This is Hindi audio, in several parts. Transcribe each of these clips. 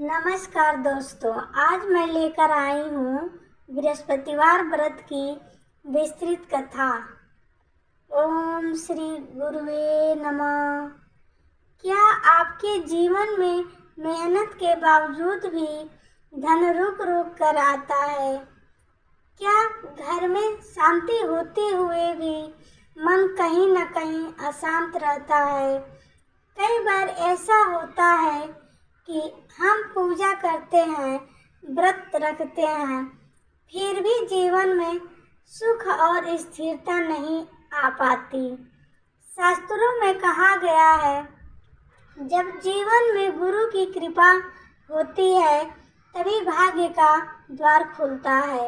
नमस्कार दोस्तों, आज मैं लेकर आई हूँ बृहस्पतिवार व्रत की विस्तृत कथा। ओम श्री गुरुवे नमः। क्या आपके जीवन में मेहनत के बावजूद भी धन रुक रुक कर आता है? क्या घर में शांति होते हुए भी मन कहीं न कहीं अशांत रहता है? कई बार ऐसा होता है कि हम पूजा करते हैं, व्रत रखते हैं, फिर भी जीवन में सुख और स्थिरता नहीं आ पाती। शास्त्रों में कहा गया है, जब जीवन में गुरु की कृपा होती है तभी भाग्य का द्वार खुलता है।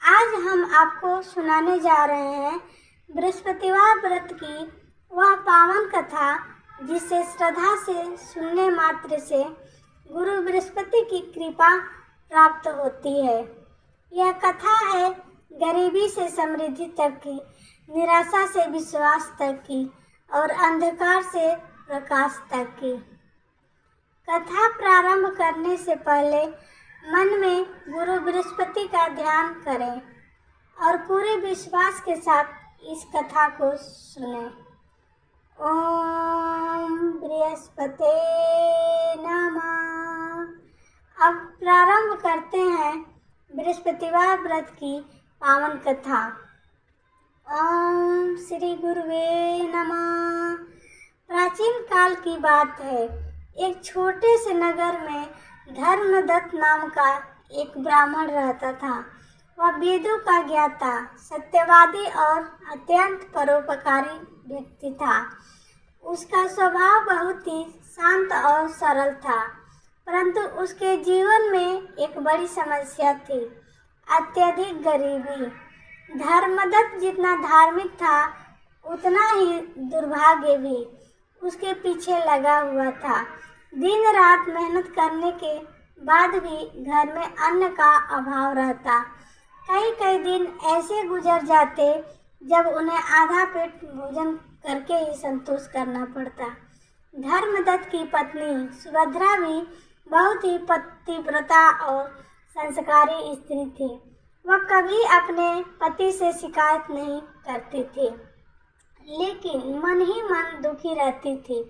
आज हम आपको सुनाने जा रहे हैं बृहस्पतिवार व्रत की वह पावन कथा जिसे श्रद्धा से सुनने मात्र से गुरु बृहस्पति की कृपा प्राप्त होती है। यह कथा है गरीबी से समृद्धि तक की, निराशा से विश्वास तक की और अंधकार से प्रकाश तक की। कथा प्रारंभ करने से पहले मन में गुरु बृहस्पति का ध्यान करें और पूरे विश्वास के साथ इस कथा को सुनें। ओम बृहस्पते नमः। अब प्रारंभ करते हैं बृहस्पतिवार व्रत की पावन कथा। ओम श्री गुरुवे नमः। प्राचीन काल की बात है। एक छोटे से नगर में धर्मदत्त नाम का एक ब्राह्मण रहता था। वह वेदों का ज्ञाता, सत्यवादी और अत्यंत परोपकारी व्यक्ति था। उसका स्वभाव बहुत ही शांत और सरल था, परंतु उसके जीवन में एक बड़ी समस्या थी, अत्यधिक गरीबी। धर्मदत्त जितना धार्मिक था, उतना ही दुर्भाग्य भी उसके पीछे लगा हुआ था। दिन रात मेहनत करने के बाद भी घर में अन्न का अभाव रहता। कई कई दिन ऐसे गुजर जाते जब उन्हें आधा पेट भोजन करके ही संतोष करना पड़ता। धर्मदत्त की पत्नी सुभद्रा भी बहुत ही पतिव्रता और संस्कारी स्त्री थी। वह कभी अपने पति से शिकायत नहीं करती थी, लेकिन मन ही मन दुखी रहती थी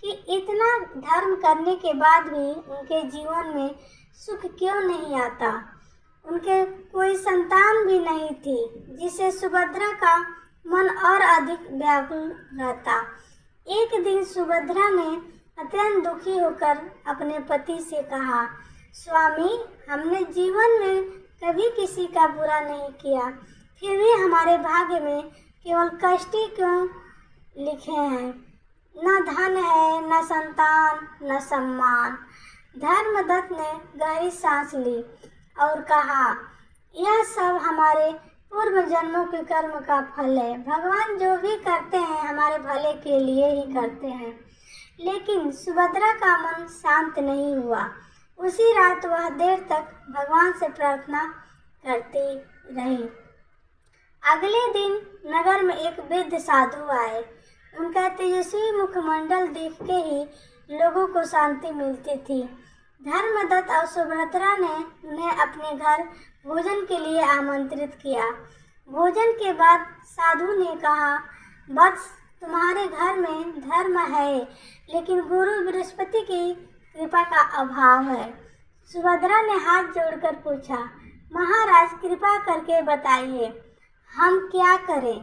कि इतना धर्म करने के बाद भी उनके जीवन में सुख क्यों नहीं आता। उनके कोई संतान भी नहीं थी, जिससे सुभद्रा का मन और अधिक व्याकुल रहता। एक दिन सुभद्रा ने अत्यंत दुखी होकर अपने पति से कहा, स्वामी, हमने जीवन में कभी किसी का बुरा नहीं किया, फिर भी हमारे भाग्य में केवल कष्ट ही क्यों लिखे हैं? न धन है, न संतान, न सम्मान। धर्मदत्त ने गहरी सांस ली और कहा, यह सब हमारे पूर्व जन्मों के कर्म का फल है। भगवान जो भी करते हैं हमारे भले के लिए ही करते हैं। लेकिन सुभद्रा का मन शांत नहीं हुआ। उसी रात वह देर तक भगवान से प्रार्थना करती रही। अगले दिन नगर में एक वृद्ध साधु आए। उनका तेजस्वी मुखमंडल देख के ही लोगों को शांति मिलती थी। धर्मदत्त और सुभद्रा ने उन्हें अपने घर भोजन के लिए आमंत्रित किया। भोजन के बाद साधु ने कहा, वत्स, तुम्हारे घर में धर्म है, लेकिन गुरु बृहस्पति की कृपा का अभाव है। सुभद्रा ने हाथ जोड़कर पूछा, महाराज, कृपा करके बताइए, हम क्या करें?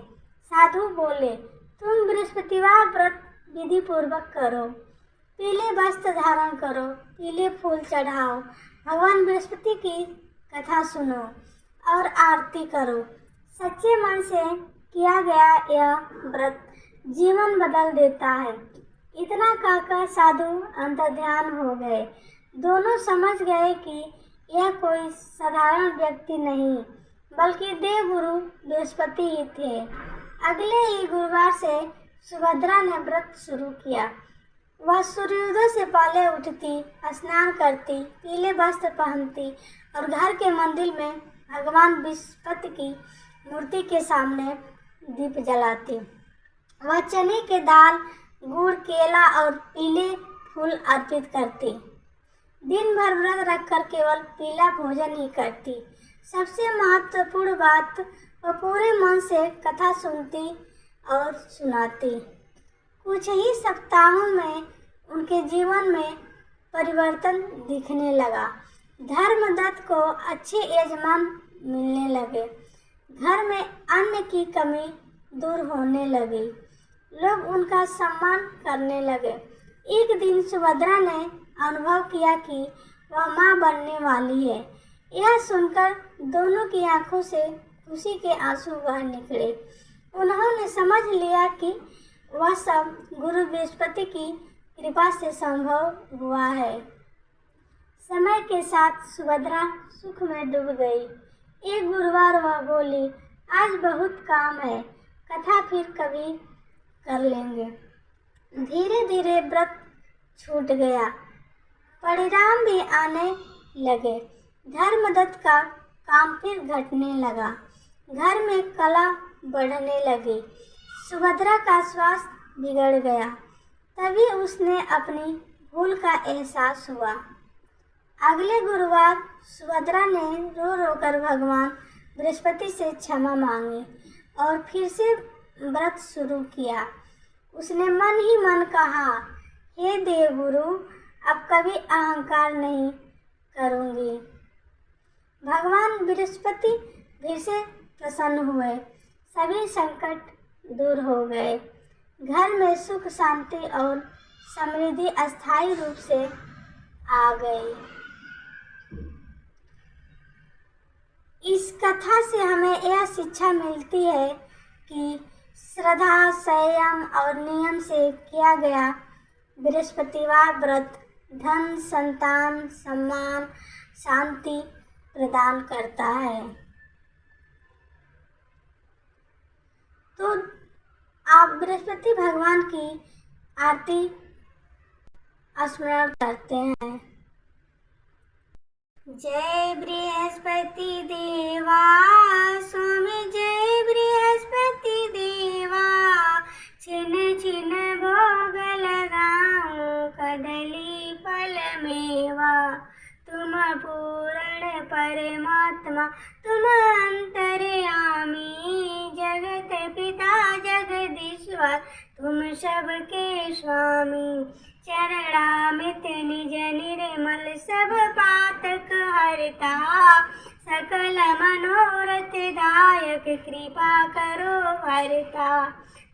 साधु बोले, तुम बृहस्पतिवार व्रत विधि पूर्वक करो, पीले वस्त्र धारण करो, पीले फूल चढ़ाओ, भगवान बृहस्पति की कथा सुनो और आरती करो। सच्चे मन से किया गया यह व्रत जीवन बदल देता है। इतना कहकर साधु अंतर्ध्यान हो गए। दोनों समझ गए कि यह कोई साधारण व्यक्ति नहीं, बल्कि देवगुरु बृहस्पति ही थे। अगले ही गुरुवार से सुभद्रा ने व्रत शुरू किया। वह सूर्योदय से पहले उठती, स्नान करती, पीले वस्त्र पहनती और घर के मंदिर में भगवान बृहस्पति की मूर्ति के सामने दीप जलाती। वह चने के दाल, गुड़, केला और पीले फूल अर्पित करती। दिन भर व्रत रखकर केवल पीला भोजन ही करती। सबसे महत्वपूर्ण बात, वह पूरे मन से कथा सुनती और सुनाती। कुछ ही सप्ताहों में उनके जीवन में परिवर्तन दिखने लगा। धर्मदत्त को अच्छे यजमान मिलने लगे। घर में अन्न की कमी दूर होने लगी। लोग उनका सम्मान करने लगे। एक दिन सुभद्रा ने अनुभव किया कि वह मां बनने वाली है। यह सुनकर दोनों की आंखों से खुशी के आंसू बह निकले। उन्होंने समझ लिया कि वह सब गुरु बृहस्पति की कृपा से संभव हुआ है। समय के साथ सुभद्रा सुख में डूब गई। एक गुरुवार वह बोली, आज बहुत काम है, कथा फिर कभी कर लेंगे। धीरे धीरे व्रत छूट गया, परिणाम भी आने लगे। धर्मदत्त का काम फिर घटने लगा। घर में कलह बढ़ने लगी। सुभद्रा का स्वास्थ्य बिगड़ गया। तभी उसने अपनी भूल का एहसास हुआ। अगले गुरुवार सुभद्रा ने रो रो कर भगवान बृहस्पति से क्षमा मांगी और फिर से व्रत शुरू किया। उसने मन ही मन कहा, हे देवगुरु, अब कभी अहंकार नहीं करूंगी। भगवान बृहस्पति फिर से प्रसन्न हुए। सभी संकट दूर हो गए। घर में सुख शांति और समृद्धि अस्थायी रूप से आ गई। इस कथा से हमें यह शिक्षा मिलती है कि श्रद्धा, संयम और नियम से किया गया बृहस्पतिवार व्रत धन, संतान, सम्मान, शांति प्रदान करता है। तो आप बृहस्पति भगवान की आरती स्मरण करते हैं। जय बृहस्पति देवा स्वामी, जय बृहस्पति देवा, छिन छिन भोग लगाऊं कदली फल मेवा। तुम पूर्ण परमात्मा, तुम अंतर्यामी, जगत पिता जगदीश्वर, तुम सबके स्वामी। चरणामृत निज निर्मल सब पातक हरता, सकल मनोरथ दायक कृपा करो भरता।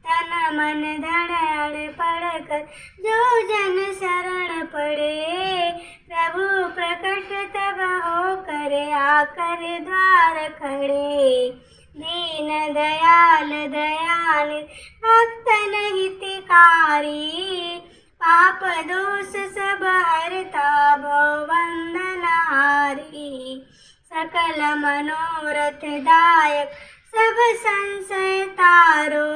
तन मन धन अड़पड़ कर जो जन शरण पड़े, प्रभु प्रकट तब हो कर आकर द्वार खड़े। दीन दयाल दयानिधि भक्तन हितकारी, पाप दोष सब हरता भव बंधन हारी। सकल मनोरथ दायक सब संशय तारो,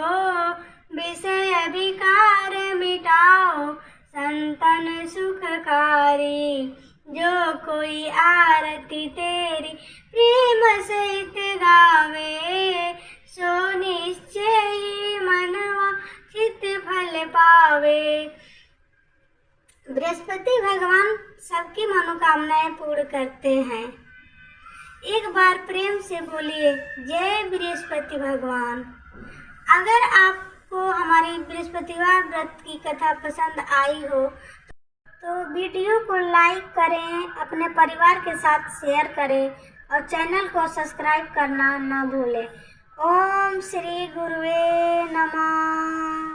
विषय विकार मिटाओ संतन सुखकारी। जो कोई आरती तेरी प्रेम सहित गावे, सो निश्चय ही मनवा चित फल पावे। बृहस्पति भगवान सबकी मनोकामनाएं पूर्ण करते हैं। एक बार प्रेम से बोलिए, जय बृहस्पति भगवान। अगर आपको हमारी बृहस्पतिवार व्रत की कथा पसंद आई हो तो वीडियो को लाइक करें, अपने परिवार के साथ शेयर करें और चैनल को सब्सक्राइब करना न भूलें। ओम श्री गुरुवे नमः।